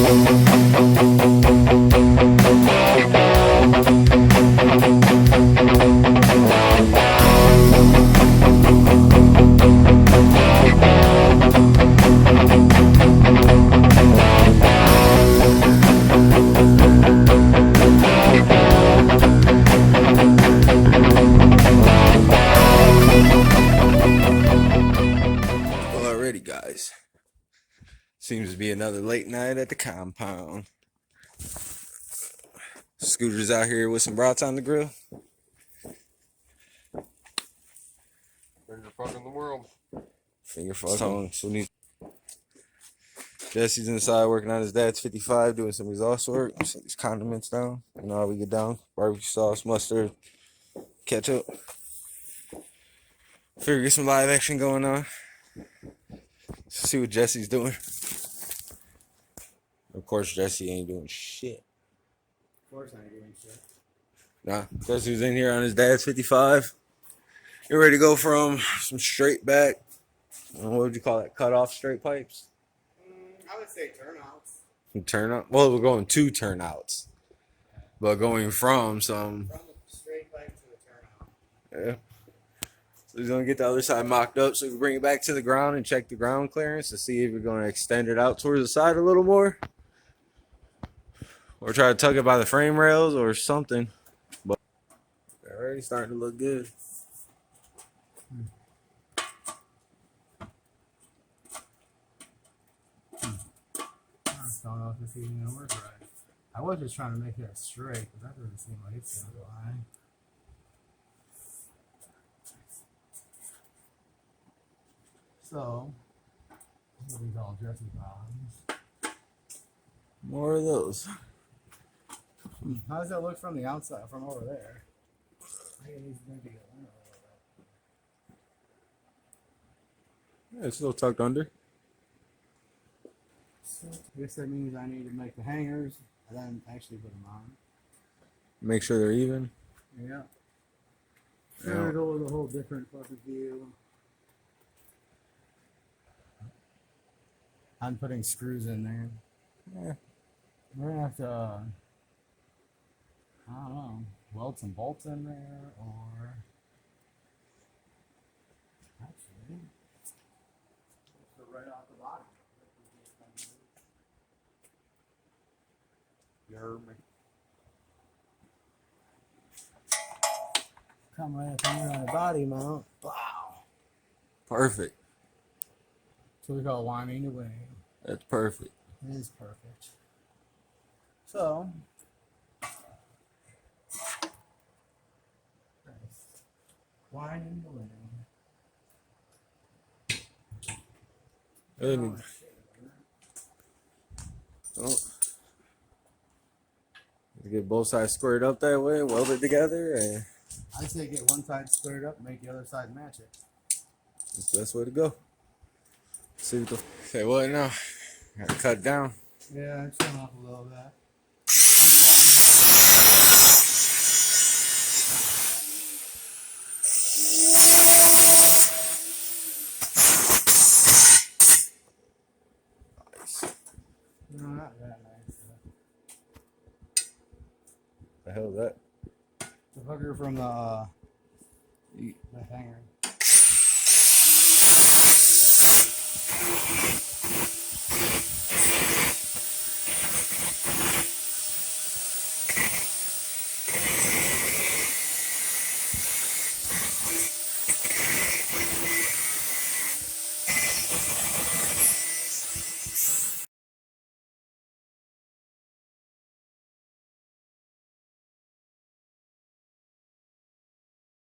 Alrighty, guys. Seems to be another late night at the compound. Scooter's out here with some brats on the grill. Finger fuck in the world. Finger fuck. Jesse's inside working on his dad's 55, doing some exhaust work. Set these condiments down. You know how we get down. Barbecue sauce, mustard, ketchup. Figure get some live action going on. See what Jesse's doing. Of course, Jesse ain't doing shit. Of course I ain't doing shit. Nah, Jesse's in here on his dad's 55. You're ready to go from some straight back. What would you call it? Cut off straight pipes? I would say turnouts. From turnout? Well, we're going to turnouts. But going from some. From the straight pipe to the turnout. Yeah. So he's going to get the other side mocked up so we can bring it back to the ground and check the ground clearance to see if we're going to extend it out towards the side a little more. Or try to tug it by the frame rails or something. But already starting to look good. I don't know if this is even gonna work right. I was just trying to make that straight, but that doesn't seem like it's gonna lie. So, what do we call Jesse bombs? More of those. How does that look from the outside, from over there? I think it needs maybe a little bit. Yeah, it's still tucked under. So, I guess that means I need to make the hangers and then actually put them on. Make sure they're even. Yeah. Yeah. Turn it over the whole different fucking view. I'm putting screws in there. Yeah. We're gonna have to, I don't know, weld some bolts in there, or actually, right off the bottom. You heard me. Come right up here on the body mount. Wow. Perfect. So we call winding away. That's perfect. It is perfect. So, nice. Winding away. And, oh. Get both sides squared up that way, weld it together, and I say get one side squared up and make the other side match it. that's the best way to go. See what the say what now? Gotta cut down. Yeah, I'm showing off a little bit. No, not that nice. The hell is that? The hooker from the hanger.